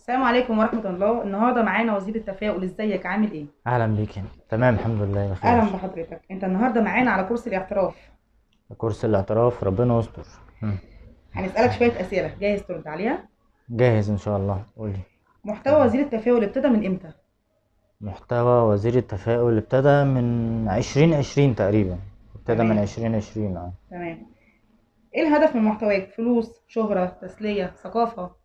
السلام عليكم ورحمة الله. النهارده معانا وزير التفاؤل. ازيك؟ عامل ايه؟ اهلا بيك. تمام، الحمد لله اهلا بخير. بحضرتك. انت النهارده معانا على كورس الاعتراف. كورس الاعتراف، ربنا يستر. مم. هنسألك شوية أسئلة، جاهز ترد عليها؟ جاهز ان شاء الله، قولي. محتوى اتفضل. وزير التفاؤل ابتدى من امتى؟ محتوى وزير التفاؤل ابتدى من 2020 تقريبا. ابتدى من تمام. 2020 تمام. ايه الهدف من محتواك؟ فلوس، شهرة، تسلية، ثقافة؟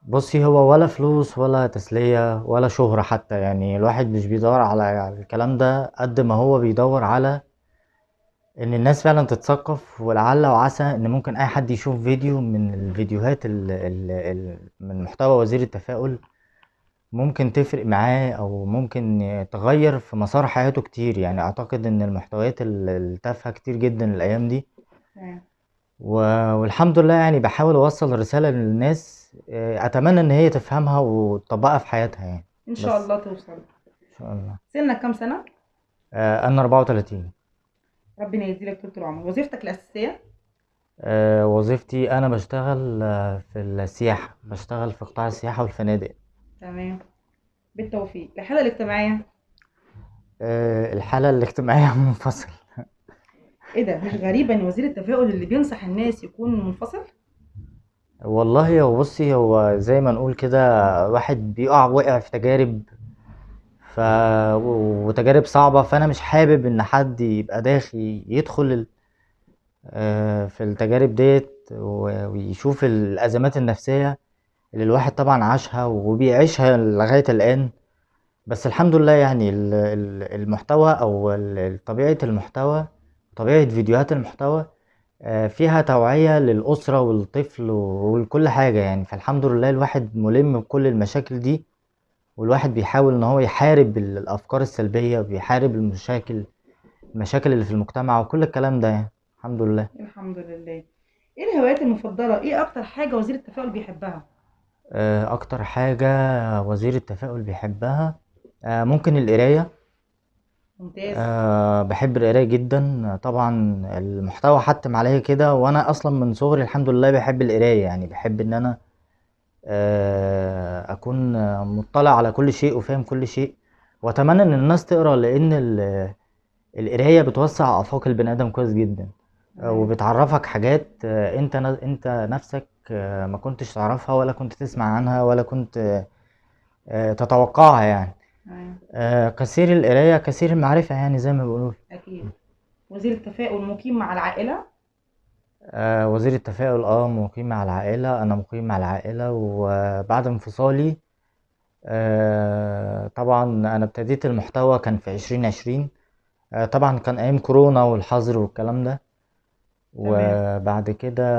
بصي، هو ولا فلوس ولا تسلية ولا شهرة حتى، يعني الواحد مش بيدور على الكلام ده قد ما هو بيدور على ان الناس فعلا تتثقف، ولعل وعسى ان ممكن اي حد يشوف فيديو من الفيديوهات من محتوى وزير التفاؤل، ممكن تفرق معاه او ممكن تغير في مسار حياته كتير. يعني اعتقد ان المحتويات التافهة كتير جدا الايام دي. تمام. والحمد لله يعني بحاول اوصل رسالة للناس، اتمنى ان هي تفهمها وتطبقها في حياتها يعني. ان شاء بس الله توصل. ان شاء الله. سنك كام سنة؟ انا 34. ربنا يديلك طول العمر. وظيفتك الأساسية؟ وظيفتي انا بشتغل في السياحة، بشتغل في قطاع السياحة والفنادق. تمام. بالتوفيق. الحالة الاجتماعية؟ الحالة الاجتماعية منفصل. ايه ده؟ مش غريبة ان وزير التفاؤل اللي بينصح الناس يكون منفصل؟ والله هو بصي، هو زي ما نقول كده، واحد وقع في تجارب، ف وتجارب صعبة، فأنا مش حابب إن حد يبقى داخل يدخل في التجارب ديت ويشوف الأزمات النفسية اللي الواحد طبعا عاشها وبيعيشها لغاية الآن. بس الحمد لله يعني المحتوى أو طبيعة المحتوى، طبيعة فيديوهات المحتوى فيها توعية للأسرة والطفل ولكل حاجة يعني. فالحمد لله الواحد ملم بكل المشاكل دي، والواحد بيحاول ان هو يحارب الافكار السلبية، وبيحارب المشاكل اللي في المجتمع وكل الكلام ده يعني. الحمد لله. الحمد لله. ايه الهوايات المفضلة؟ ايه اكتر حاجة وزير التفاؤل بيحبها؟ اكتر حاجة وزير التفاؤل بيحبها ممكن القراية. ممتاز. بحب القراية جدا طبعا. المحتوى حتم عليا كده، وانا اصلا من صغري الحمد لله بحب القراية، يعني بحب ان انا اكون مطلع على كل شيء وفاهم كل شيء. واتمنى ان الناس تقرا، لان القرايه بتوسع افاق البني ادم كويس جدا. تمام. وبتعرفك حاجات انت نفسك ما كنتش تعرفها، ولا كنت تسمع عنها، ولا كنت تتوقعها يعني. تمام. كثير القرايه كثير المعرفه، يعني زي ما بيقولوا. اكيد. وزير التفاؤل مقيم مع العائلة؟ وزير التفاؤل مقيم مع العائله، انا مقيم مع العائله، وبعد انفصالي طبعا انا ابتديت المحتوى كان في 2020. طبعا كان ايام كورونا والحظر والكلام ده. تمام. وبعد كده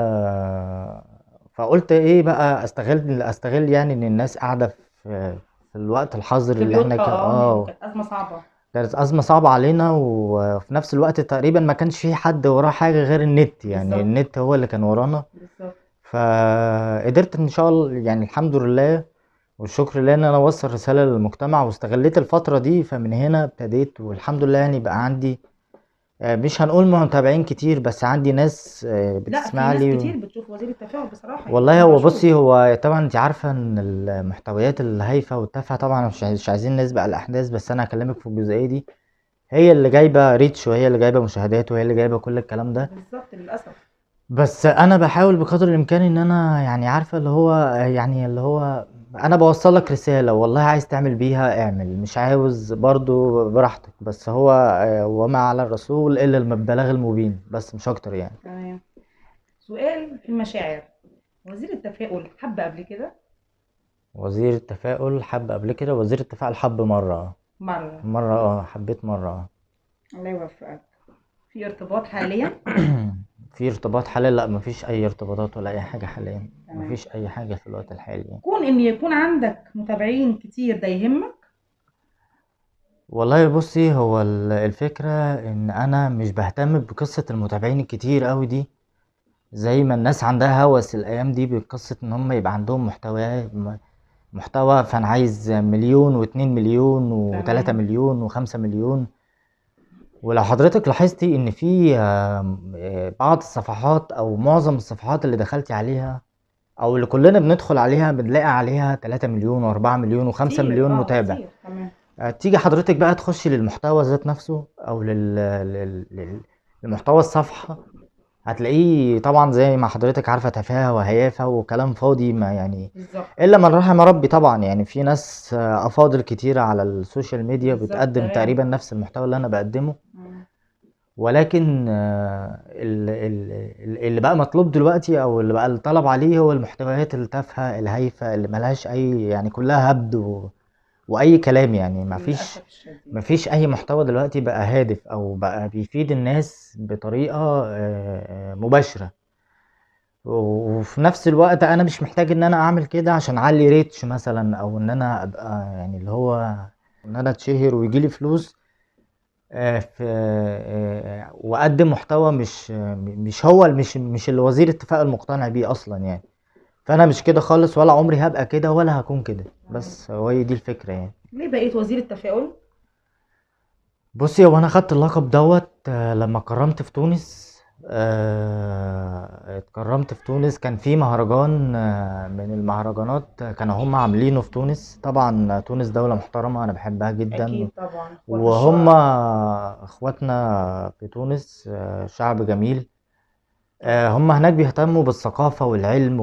فقلت ايه بقى، استغل يعني ان الناس قاعده في الوقت الحظر في اللي احنا بيوتها، لان كانت ازمة صعبة. كانت ازمه صعبه علينا، وفي نفس الوقت تقريبا ما كانش في حد وراه حاجه غير النت، يعني بالظبط. النت هو اللي كان ورانا. بالظبط. فقدرت ان شاء الله يعني الحمد لله والشكر لله ان انا اوصل رساله للمجتمع، واستغليت الفتره دي. فمن هنا ابتديت، والحمد لله يعني بقى عندي مش هنقول متابعين كتير، بس عندي ناس لا، في بتسمع ناس لي. كتير بتشوف وزير التفاؤل بصراحة، يعني والله انا هو بشوف. بصي، هو طبعا انت عارفه ان المحتويات الهايفه والتافهه، طبعا مش عايزين نسبق الاحداث، بس انا هكلمك في الجزئيه دي. هي اللي جايبه ريتش، وهي اللي جايبه مشاهدات، وهي اللي جايبه كل الكلام ده. بالظبط، للاسف. بس انا بحاول بقدر الامكان ان انا يعني عارفه اللي هو، يعني اللي هو انا بوصل لك رساله، والله عايز تعمل بيها اعمل، مش عاوز برضو براحتك. بس هو وما على الرسول الا البلاغ المبين، بس مش اكتر يعني. تمام. سؤال في المشاعر. وزير التفاؤل حب قبل كده؟ وزير التفاؤل حب قبل كده، وزير التفاؤل حب مره. مرة. مره حبيت مره. الله يوفقك. في ارتباط حاليا؟ في ارتباط حاليا؟ لا، مفيش اي ارتباطات ولا اي حاجه حاليا، تمام. مفيش اي حاجه في الوقت الحالي يعني. كون ان يكون عندك متابعين كتير ده يهمك؟ والله بصي، هو الفكره ان انا مش بهتم بقصه المتابعين الكتير قوي دي، زي ما الناس عندها هوس الايام دي بقصه ان هم يبقى عندهم محتوى. فانا عايز مليون واتنين مليون وتلاتة تمام. مليون وخمسة مليون. ولو حضرتك لاحظتي ان في بعض الصفحات او معظم الصفحات اللي دخلتي عليها او اللي كلنا بندخل عليها بنلاقي عليها 3 مليون و4 مليون و5 كتير مليون متابع. كتير تمام. تيجي حضرتك بقى تخشي للمحتوى ذات نفسه او لمحتوى الصفحة، هتلاقيه طبعا زي ما حضرتك عارفة تفاهة وهيافة وكلام فاضي، ما يعني بالظبط. الا من رحم ربي طبعا. يعني في ناس افاضل كتيرة على السوشيال ميديا بالظبط بتقدم تمام. تقريبا نفس المحتوى اللي انا بقدمه، مم. ولكن اللي بقى مطلوب دلوقتي او اللي بقى الطلب عليه هو المحتويات التافهة الهايفة اللي ملهاش اي، يعني كلها هبد واي كلام. يعني للأسف الشديد. مفيش اي محتوى دلوقتي بقى هادف او بقى بيفيد الناس بطريقة مباشرة. وفي نفس الوقت انا مش محتاج ان انا اعمل كده عشان اعلي ريتش مثلا، او ان انا ابقى يعني اللي هو ان انا اتشهر ويجيلي فلوس في واقدم محتوى مش هو مش اللي وزير التفاؤل مقتنع بيه اصلا يعني. فانا مش كده خالص، ولا عمري هبقى كده ولا هكون كده، بس هو هي دي الفكرة يعني. ليه بقيت وزير التفاؤل؟ بصي، هو انا خدت اللقب دوت لما اتكرمت في تونس. اتكرمت في تونس، كان في مهرجان من المهرجانات كانوا هم عاملينه في تونس. طبعا تونس دولة محترمة انا بحبها جدا، أكيد طبعا، إخوات وهم الشقراء. اخواتنا في تونس شعب جميل. طبعا. هم هناك بيهتموا بالثقافة والعلم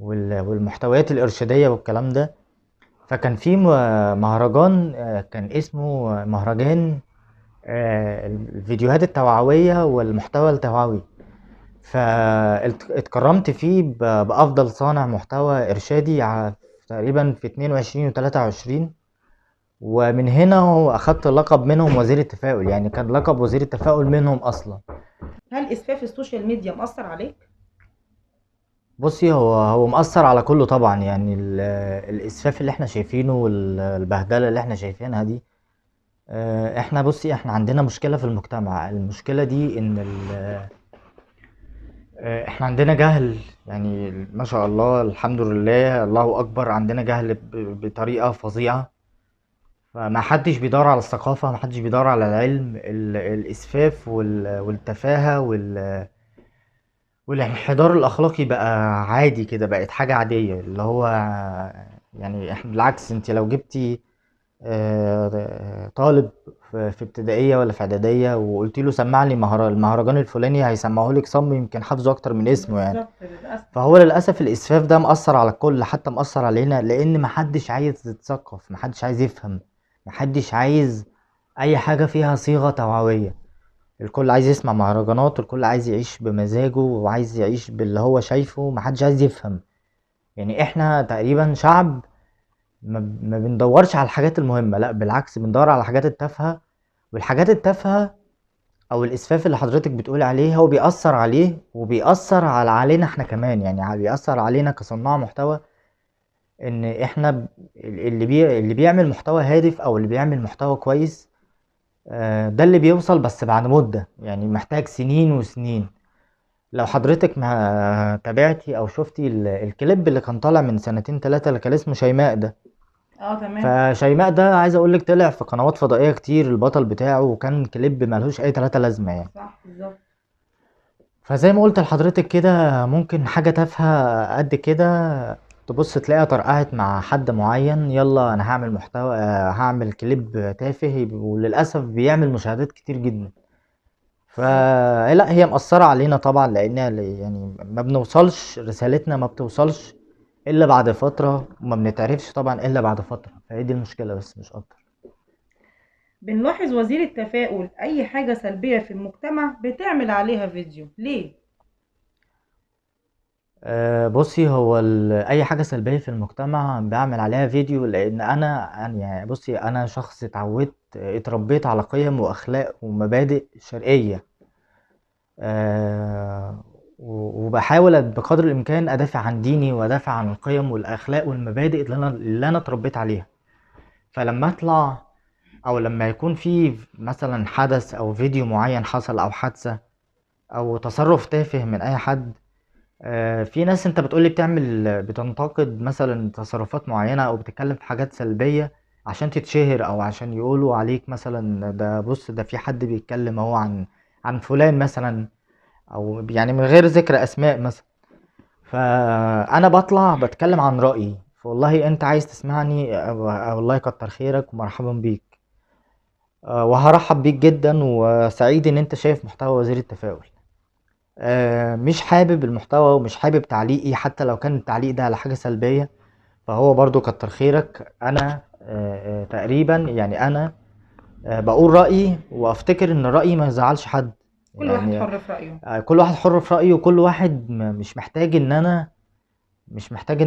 والمحتويات الإرشادية والكلام ده. فكان في مهرجان كان اسمه مهرجان الفيديوهات التوعوية والمحتوى التوعوي. فاتكرمت فيه بأفضل صانع محتوى إرشادي تقريبا في 22 و 23. ومن هنا أخدت اللقب منهم وزير التفاؤل، يعني كان لقب وزير التفاؤل منهم أصلا. هل إسفاف السوشيال ميديا مأثر عليك؟ بصي، هو مأثر على كله طبعا. يعني الإسفاف اللي احنا شايفينه والبهدلة اللي احنا شايفينها دي، احنا بصي احنا عندنا مشكلة في المجتمع. المشكلة دي ان احنا عندنا جهل. يعني ما شاء الله الحمد لله الله اكبر، عندنا جهل بطريقة فظيعة. فما حدش بيدور على الثقافة، ما حدش بيدور على العلم. الاسفاف والتفاهة والانحدار الاخلاقي بقى عادي كده، بقت حاجة عادية. اللي هو يعني احنا بالعكس، انت لو جبتي طالب في ابتدائية ولا في اعدادية وقلت له سمع لي المهرجان الفلاني، هيسمعه لك صم، يمكن حافظه اكتر من اسمه يعني. بالظبط للأسف. فهو للاسف الاسفاف ده مأثر على الكل، حتى مأثر علينا، لان محدش عايز يتثقف، محدش عايز يفهم، محدش عايز اي حاجة فيها صيغة توعوية. الكل عايز يسمع مهرجانات، والكل عايز يعيش بمزاجه وعايز يعيش باللي هو شايفه، محدش عايز يفهم. يعني احنا تقريبا شعب ما بندورش على الحاجات المهمة، لا بالعكس بندور على الحاجات التافهة. والحاجات التافهة او الاسفاف اللي حضرتك بتقول عليه هو بيأثر عليه وبيأثر علينا احنا كمان. يعني بيأثر علينا كصناع محتوى، ان احنا اللي بيعمل محتوى هادف او اللي بيعمل محتوى كويس ده اللي بيوصل، بس بعد مدة، يعني محتاج سنين وسنين. لو حضرتك ما تابعتي او شفتي الكليب اللي كان طالع من سنتين ثلاثة اللي كان اسمه شيماء ده. تمام. فشيماء ده عايز اقولك طلع في قنوات فضائية كتير البطل بتاعه، وكان كليب ملهوش اي تلاتة لازمة يعني. صح بالظبط. فزي ما قلت لحضرتك كده، ممكن حاجة تافهة قد كده تبص تلاقيها طرقعت مع حد معين، يلا انا هعمل محتوى هعمل كليب تافه، وللأسف بيعمل مشاهدات كتير جدا. بالظبط. فلا هي مأثرة علينا طبعا، لان يعني ما بنوصلش، رسالتنا ما بتوصلش الا بعد فترة، وما بنتعرفش طبعا الا بعد فترة. فهي دي المشكلة بس مش اكتر. بنلاحظ وزير التفاؤل أي حاجة سلبية في المجتمع بتعمل عليها فيديو، ليه؟ بصي، هو اي حاجة سلبية في المجتمع بعمل عليها فيديو، لان يعني بصي انا شخص اتربيت على قيم واخلاق ومبادئ شرقية. وبحاول بقدر الامكان ادافع عن ديني وادافع عن القيم والاخلاق والمبادئ اللي انا اتربيت عليها. فلما اطلع او لما يكون في مثلا حدث او فيديو معين حصل، او حادثة، او تصرف تافه من اي حد، في ناس انت بتقولي بتنتقد مثلا تصرفات معينة او بتتكلم في حاجات سلبية عشان تتشهر، او عشان يقولوا عليك مثلا ده بص ده في حد بيتكلم اهو عن فلان مثلا، او يعني من غير ذكر اسماء مثلا. فانا بطلع بتكلم عن رأيي، فوالله انت عايز تسمعني والله كتر خيرك ومرحبا بيك. وهرحب بيك جدا وسعيد ان انت شايف محتوى وزير التفاؤل. مش حابب المحتوى ومش حابب تعليقي حتى لو كان التعليق ده على حاجة سلبية، فهو برضو كتر خيرك. انا تقريبا يعني انا بقول رأيي وافتكر ان رأيي ما يزعلش حد كل واحد يعني. حر في رأيه. كل واحد حر في رأيه، وكل واحد مش محتاج ان انا مش محتاج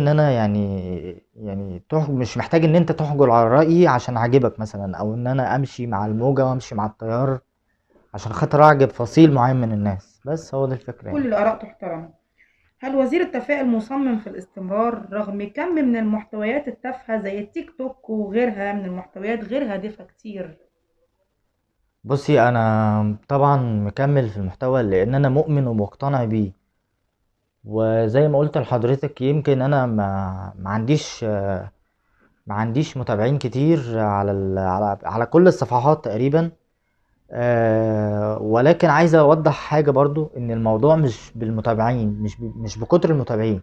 ان انت تحجر على رأيي عشان اعجبك مثلا، او ان انا امشي مع الموجة وامشي مع التيار عشان خاطر اعجب فصيل معين من الناس. بس هو ده الفكرة كل يعني. الآراء تحترم. هل وزير التفاؤل مصمم في الاستمرار رغم كم من المحتويات التافهة زي التيك توك وغيرها من المحتويات غير هادفة كتير؟ بصي انا طبعا مكمل في المحتوى لان انا مؤمن ومقتنع بيه. وزي ما قلت لحضرتك يمكن انا ما عنديش متابعين كتير على كل الصفحات تقريبا. ولكن عايز اوضح حاجة برضو، ان الموضوع مش بالمتابعين، مش بكتر المتابعين.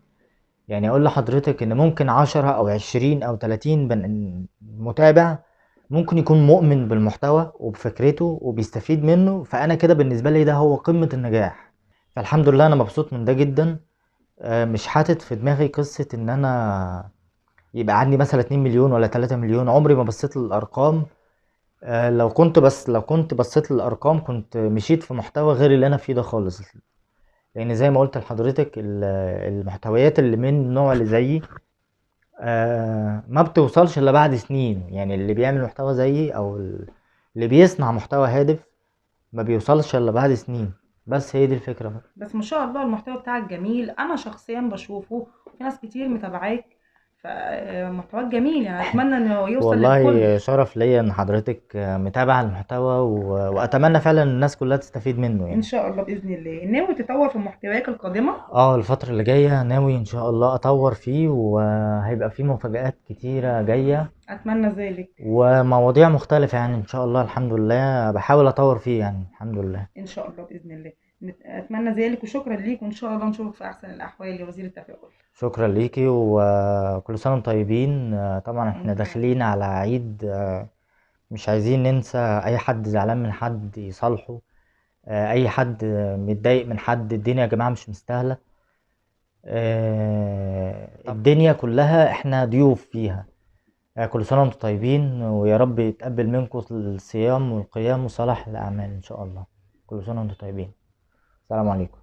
يعني اقول لحضرتك ان ممكن 10 او 20 او 30 متابع ممكن يكون مؤمن بالمحتوى وبفكرته وبيستفيد منه، فانا كده بالنسبة لي ده هو قمة النجاح. فالحمد لله انا مبسوط من ده جدا. مش حاطط في دماغي قصة ان انا يبقى عندي مثلا 2 مليون ولا 3 مليون. عمري ما بصيت للارقام. لو كنت بصيت للارقام كنت مشيت في محتوى غير اللي انا فيه ده خالص. لان زي ما قلت لحضرتك المحتويات اللي من النوع اللي زيي ما بتوصلش الا بعد سنين. يعني اللي بيعمل محتوى زيي او اللي بيصنع محتوى هادف ما بيوصلش الا بعد سنين. بس هي دي الفكرة بقى. بس ما شاء الله المحتوى بتاعك جميل، أنا شخصيا بشوفه وفي ناس كتير متابعاك، فمحتواك جميل يعني، أتمنى إنه يوصل للكل. والله شرف ليا ان حضرتك متابعة المحتوى واتمنى فعلا الناس كلها تستفيد منه إن يعني. شاء الله بإذن الله. ناوي تطور في محتواك القادمة؟ الفترة اللي جاية ناوي ان شاء الله اطور فيه، وهيبقى فيه مفاجآت كتيرة جاية أتمنى ذلك. ومواضيع مختلفة يعني ان شاء الله. الحمد لله بحاول اطور فيه يعني الحمد لله. إن شاء الله بإذن الله. أتمنى ذلك وشكرا ليك، وإن شاء الله نشوفك في أحسن الأحوال يا وزير التفاؤل. شكرا ليكي وكل سنة وانتم طيبين. طبعا احنا وأنت كمان. داخلين على عيد. مش عايزين ننسى اي حد زعلان من حد يصالحه. اي حد متضايق من حد. الدنيا يا جماعة مش مستاهلة. الدنيا كلها احنا ضيوف فيها. كل سنة وانتم طيبين، ويا رب يتقبل منكم الصيام والقيام وصلاح الأعمال إن شاء الله. كل سنة وانتم طيبين. السلام عليكم.